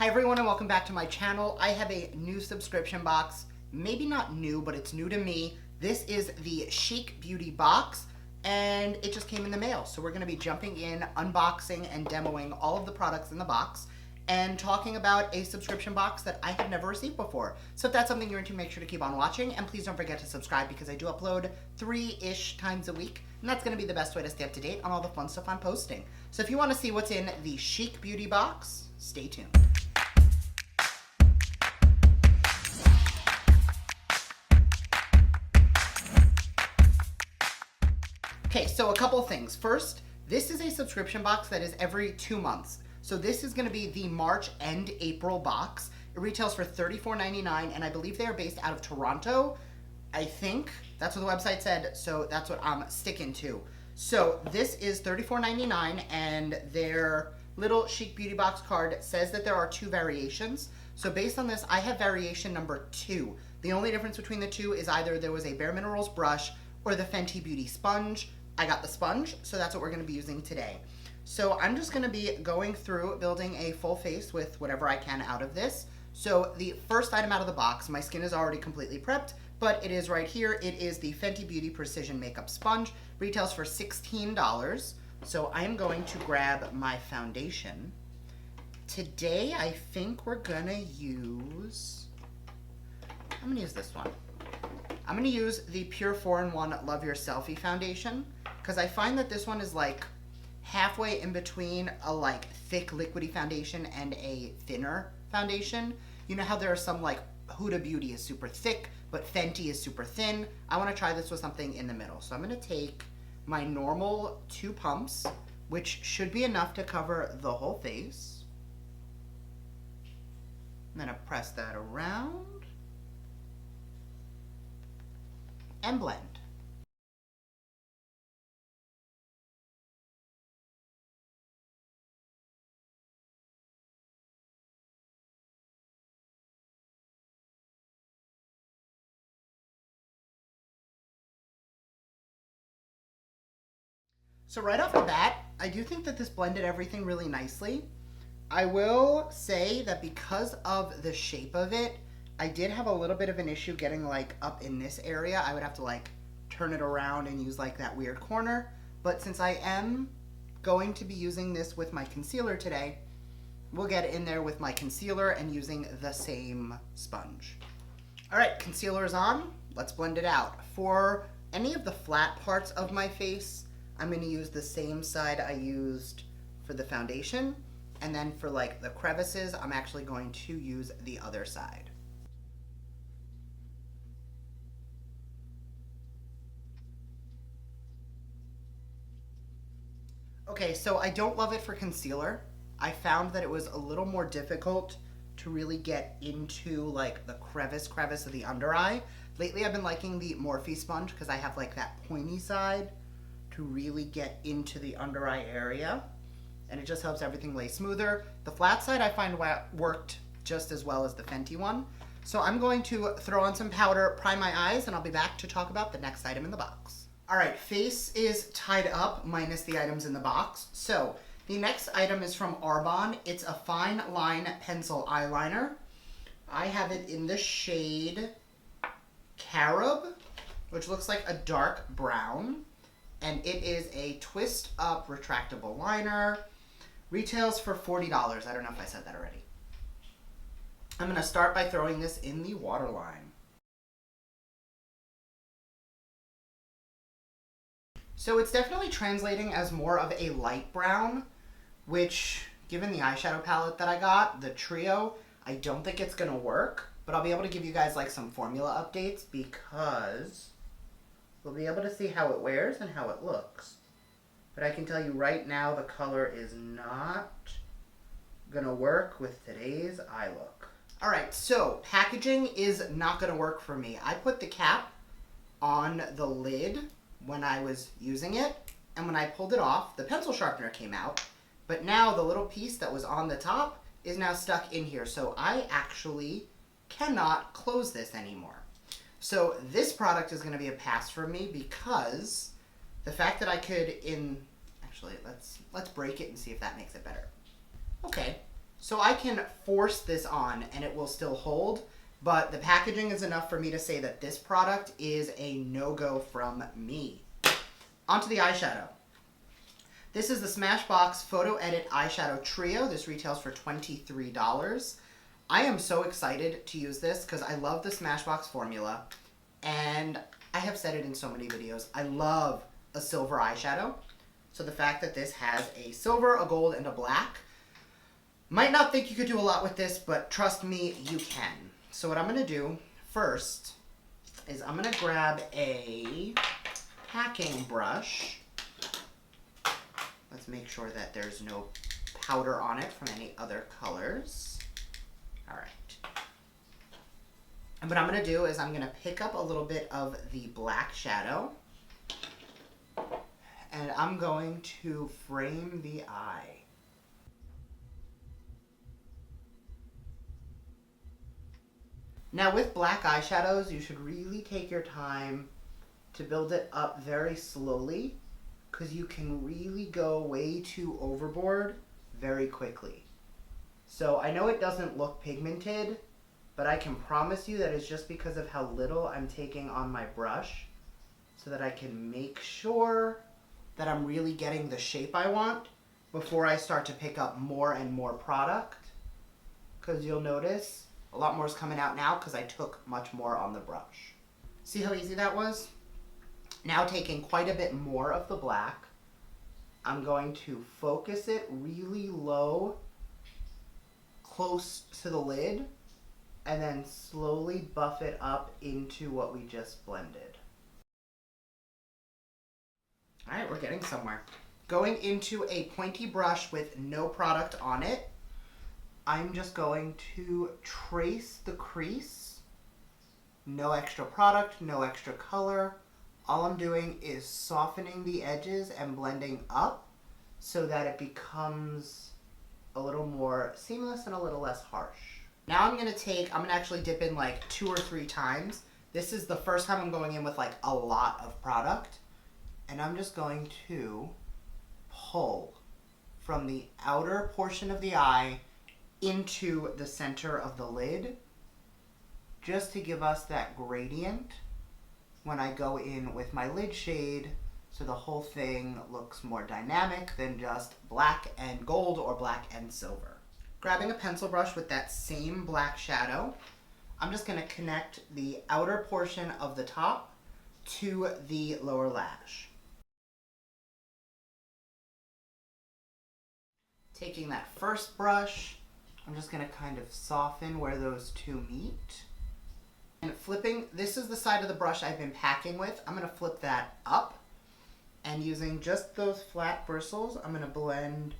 Hi everyone and welcome back to my channel. I have a new subscription box. Maybe not new, but it's new to me. This is the CHIC Beauty box and it just came in the mail. So we're gonna be jumping in, unboxing and demoing all of the products in the box and talking about a subscription box that I have never received before. So if that's something you're into, make sure to keep on watching and please don't forget to subscribe because I do upload 3-ish times a week and that's gonna be the best way to stay up to date on all the fun stuff I'm posting. So if you wanna see what's in the CHIC Beauty box, stay tuned. Okay, so a couple things. First, this is a subscription box that is every 2 months. So this is gonna be the March and April box. It retails for $34.99 and I believe they are based out of Toronto. I think that's what the website said, so that's what I'm sticking to. So this is $34.99 and their little CHIC Beauty box card says that there are 2 variations. So based on this, I have variation number 2. The only difference between the 2 is either there was a Bare Minerals brush or the Fenty Beauty sponge. I got the sponge, so that's what we're gonna be using today. So I'm just gonna be going through building a full face with whatever I can out of this. So the first item out of the box, my skin is already completely prepped, but it is right here. It is the Fenty Beauty Precision Makeup Sponge. Retails for $16. So I am going to grab my foundation. Today, I think we're gonna use, I'm gonna use this one. I'm gonna use the Pure 4-in-1 Love Your Selfie foundation because I find that this one is like halfway in between a like thick liquidy foundation and a thinner foundation. You know how there are some like Huda Beauty is super thick, but Fenty is super thin. I wanna try this with something in the middle. So I'm gonna take my normal 2 pumps, which should be enough to cover the whole face. I'm gonna press that around and blend. So right off the bat, I do think that this blended everything really nicely. I will say that because of the shape of it, I did have a little bit of an issue getting like up in this area. I would have to like turn it around and use like that weird corner. But since I am going to be using this with my concealer today, we'll get in there with my concealer and using the same sponge. All right, concealer is on. Let's blend it out. For any of the flat parts of my face, I'm going to use the same side I used for the foundation. And then for like the crevices, I'm actually going to use the other side. Okay, so I don't love it for concealer. I found that it was a little more difficult to really get into like the crevice of the under eye. Lately I've been liking the Morphe sponge because I have like that pointy side to really get into the under eye area. And it just helps everything lay smoother. The flat side I find worked just as well as the Fenty one. So I'm going to throw on some powder, prime my eyes, and I'll be back to talk about the next item in the box. All right, face is tied up minus the items in the box. So the next item is from Arbonne. It's a fine line pencil eyeliner. I have it in the shade Carob, which looks like a dark brown. And it is a twist up retractable liner. Retails for $40. I don't know if I said that already. I'm gonna start by throwing this in the waterline. So it's definitely translating as more of a light brown, which given the eyeshadow palette that I got, the trio, I don't think it's gonna work, but I'll be able to give you guys like some formula updates because we'll be able to see how it wears and how it looks. But I can tell you right now the color is not gonna work with today's eye look. All right, so packaging is not gonna work for me. I put the cap on the lid when I was using it, and when I pulled it off, the pencil sharpener came out, but now the little piece that was on the top is now stuck in here, so I actually cannot close this anymore. So this product is gonna be a pass for me because the fact that I could actually, let's break it and see if that makes it better. Okay, So I can force this on and it will still hold, but the packaging is enough for me to say that this product is a no-go from me. Onto the eyeshadow. This is the Smashbox Photo Edit Eyeshadow Trio. This retails for $23. I am so excited to use this because I love the Smashbox formula, and I have said it in so many videos. I love a silver eyeshadow. So the fact that this has a silver, a gold, and a black, might not think you could do a lot with this, but trust me, you can. So what I'm going to do first is I'm going to grab a packing brush. Let's make sure that there's no powder on it from any other colors. All right. And what I'm going to do is I'm going to pick up a little bit of the black shadow, and I'm going to frame the eye. Now with black eyeshadows, you should really take your time to build it up very slowly, because you can really go way too overboard very quickly. So I know it doesn't look pigmented, but I can promise you that it's just because of how little I'm taking on my brush, so that I can make sure that I'm really getting the shape I want before I start to pick up more and more product. Because you'll notice a lot more is coming out now because I took much more on the brush. See how easy that was? Now taking quite a bit more of the black, I'm going to focus it really low, close to the lid, and then slowly buff it up into what we just blended. All right, we're getting somewhere. Going into a pointy brush with no product on it, I'm just going to trace the crease. No extra product, no extra color. All I'm doing is softening the edges and blending up so that it becomes a little more seamless and a little less harsh. Now I'm gonna actually dip in like 2 or 3 times. This is the first time I'm going in with like a lot of product. And I'm just going to pull from the outer portion of the eye into the center of the lid, just to give us that gradient when I go in with my lid shade, so the whole thing looks more dynamic than just black and gold or black and silver. Grabbing a pencil brush with that same black shadow, I'm just going to connect the outer portion of the top to the lower lash. Taking that first brush, I'm just going to kind of soften where those two meet. And flipping, this is the side of the brush I've been packing with. I'm going to flip that up, and using just those flat bristles, I'm going to blend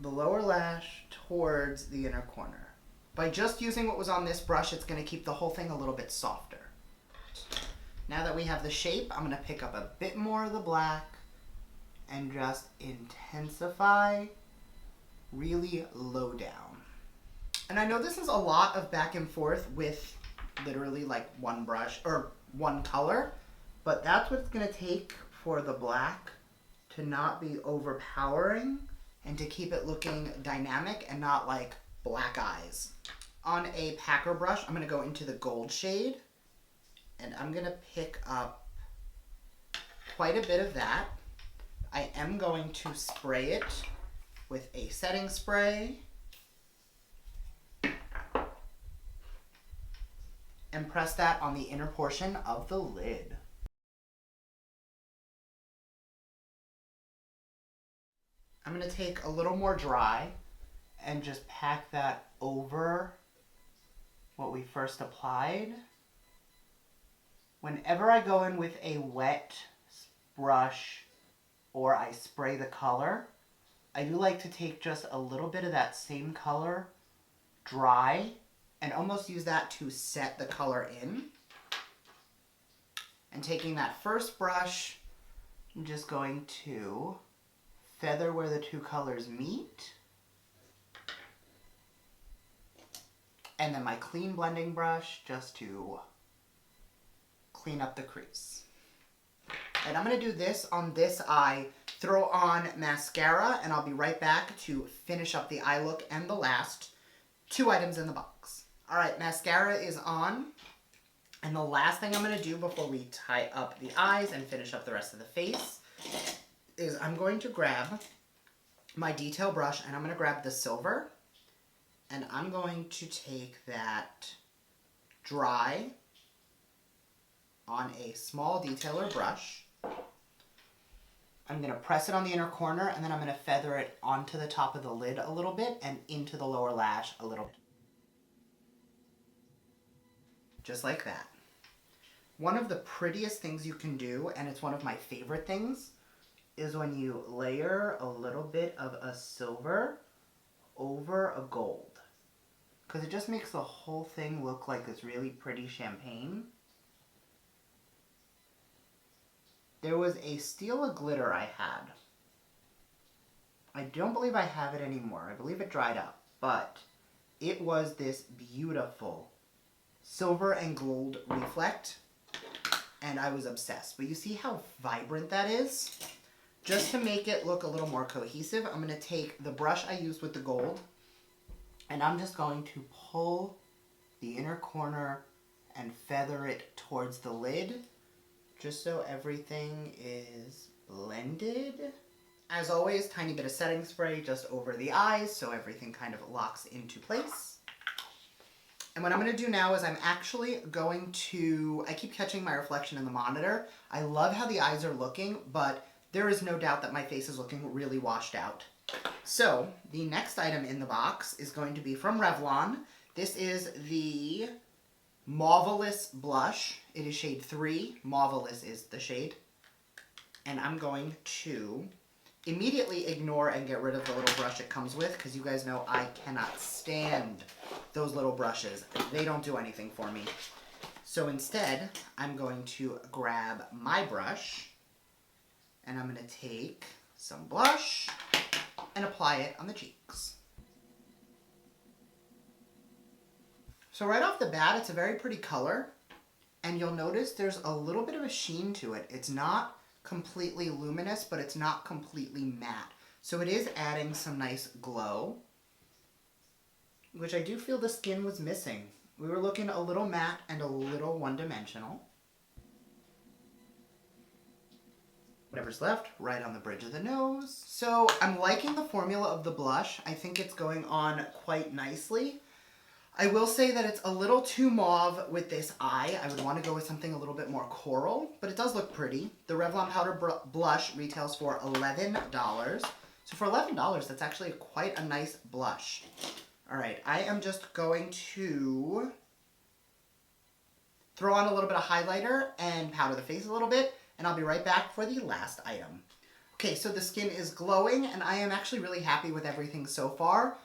the lower lash towards the inner corner. By just using what was on this brush, it's going to keep the whole thing a little bit softer. Now that we have the shape, I'm going to pick up a bit more of the black and just intensify really low down. And I know this is a lot of back and forth with literally like one brush or one color, but that's what it's going to take for the black to not be overpowering and to keep it looking dynamic and not like black eyes. On a packer brush, I'm going to go into the gold shade, and I'm going to pick up quite a bit of that. I am going to spray it with a setting spray and press that on the inner portion of the lid. I'm going to take a little more dry and just pack that over what we first applied. Whenever I go in with a wet brush or I spray the color, I do like to take just a little bit of that same color dry and almost use that to set the color in. And taking that first brush, I'm just going to feather where the two colors meet. And then my clean blending brush just to clean up the crease. And I'm going to do this on this eye throw on mascara, and I'll be right back to finish up the eye look and the last 2 items in the box. All right, mascara is on. And the last thing I'm going to do before we tie up the eyes and finish up the rest of the face is I'm going to grab my detail brush, and I'm going to grab the silver, and I'm going to take that dry on a small detailer brush. I'm going to press it on the inner corner, and then I'm going to feather it onto the top of the lid a little bit and into the lower lash a little bit. Just like that. One of the prettiest things you can do, and it's one of my favorite things, is when you layer a little bit of a silver over a gold. Because it just makes the whole thing look like this really pretty champagne. There was a Steel Glitter I had. I don't believe I have it anymore. I believe it dried up. But it was this beautiful silver and gold reflect. And I was obsessed. But you see how vibrant that is? Just to make it look a little more cohesive, I'm going to take the brush I used with the gold, and I'm just going to pull the inner corner and feather it towards the lid, just so everything is blended. As always, tiny bit of setting spray just over the eyes so everything kind of locks into place. And what I'm going to do now is I'm actually going to, I keep catching my reflection in the monitor. I love how the eyes are looking, but there is no doubt that my face is looking really washed out. So the next item in the box is going to be from Revlon. This is the Mauvelous Blush. It is shade 3. Mauvelous is the shade. And I'm going to immediately ignore and get rid of the little brush it comes with, because you guys know I cannot stand those little brushes. They don't do anything for me. So instead, I'm going to grab my brush, and I'm going to take some blush and apply it on the cheeks. So right off the bat, it's a very pretty color, and you'll notice there's a little bit of a sheen to it. It's not completely luminous, but it's not completely matte. So it is adding some nice glow, which I do feel the skin was missing. We were looking a little matte and a little one-dimensional. Whatever's left, right on the bridge of the nose. So I'm liking the formula of the blush. I think it's going on quite nicely. I will say that it's a little too mauve with this eye. I would want to go with something a little bit more coral, but it does look pretty. The Revlon Powder Blush retails for $11. So for $11, that's actually quite a nice blush. All right, I am just going to throw on a little bit of highlighter and powder the face a little bit, and I'll be right back for the last item. Okay, so the skin is glowing, and I am actually really happy with everything so far.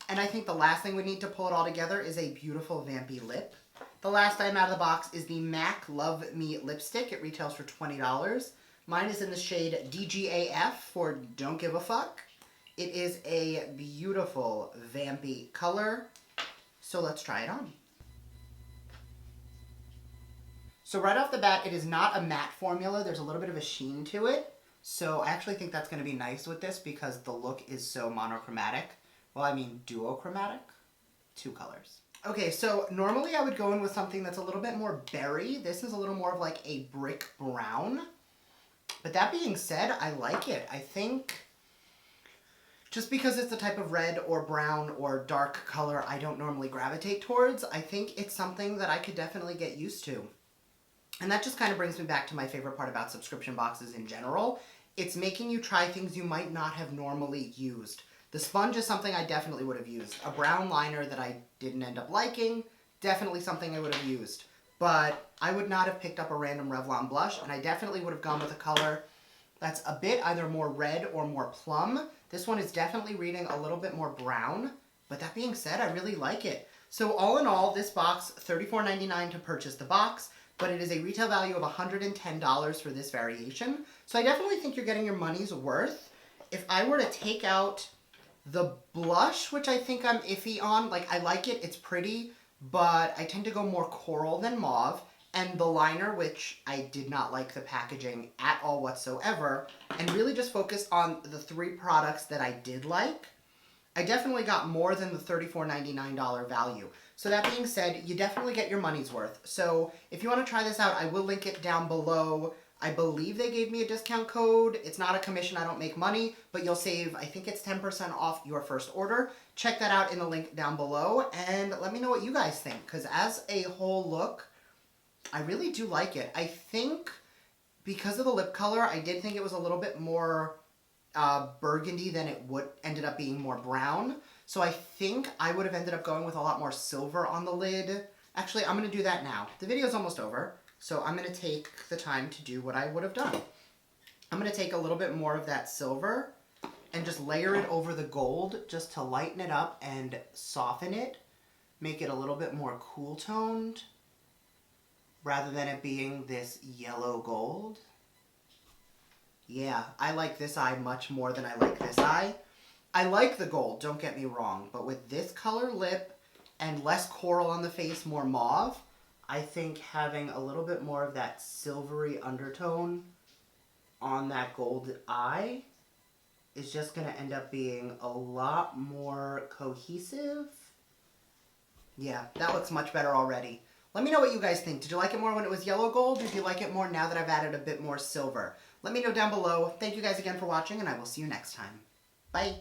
And I think the last thing we need to pull it all together is a beautiful vampy lip. The last item out of the box is the MAC Love Me lipstick. It retails for $20. Mine is in the shade DGAF for Don't Give a Fuck. It is a beautiful vampy color. So let's try it on. So right off the bat, it is not a matte formula. There's a little bit of a sheen to it. So I actually think that's going to be nice with this because the look is so monochromatic. Well, I mean duochromatic. 2 colors. Okay, so normally I would go in with something that's a little bit more berry. This is a little more of like a brick brown. But that being said, I like it. I think just because it's the type of red or brown or dark color I don't normally gravitate towards, I think it's something that I could definitely get used to. And that just kind of brings me back to my favorite part about subscription boxes in general. It's making you try things you might not have normally used. The sponge is something I definitely would have used. A brown liner that I didn't end up liking, definitely something I would have used. But I would not have picked up a random Revlon blush, and I definitely would have gone with a color that's a bit either more red or more plum. This one is definitely reading a little bit more brown, but that being said, I really like it. So all in all, this box, $34.99 to purchase the box, but it is a retail value of $110 for this variation. So I definitely think you're getting your money's worth. If I were to take out the blush, which I think I'm iffy on, like I like it, it's pretty, but I tend to go more coral than mauve. and the liner, which I did not like the packaging at all whatsoever, and really just focused on the 3 products that I did like. I definitely got more than the $34.99 value. So that being said, you definitely get your money's worth. So if you want to try this out, I will link it down below. I believe they gave me a discount code. It's not a commission, I don't make money, but you'll save, I think it's 10% off your first order. Check that out in the link down below, and let me know what you guys think, because as a whole look, I really do like it. I think because of the lip color, I did think it was a little bit more burgundy than it would ended up being more brown. So I think I would have ended up going with a lot more silver on the lid. Actually, I'm going to do that now. The video's almost over, so I'm going to take the time to do what I would have done. I'm going to take a little bit more of that silver and just layer it over the gold just to lighten it up and soften it. Make it a little bit more cool toned rather than it being this yellow gold. Yeah, I like this eye much more than I like this eye. I like the gold, don't get me wrong, but with this color lip and less coral on the face, more mauve, I think having a little bit more of that silvery undertone on that gold eye is just going to end up being a lot more cohesive. Yeah, that looks much better already. Let me know what you guys think. Did you like it more when it was yellow gold, or do you like it more now that I've added a bit more silver? Let me know down below. Thank you guys again for watching, and I will see you next time. Bye.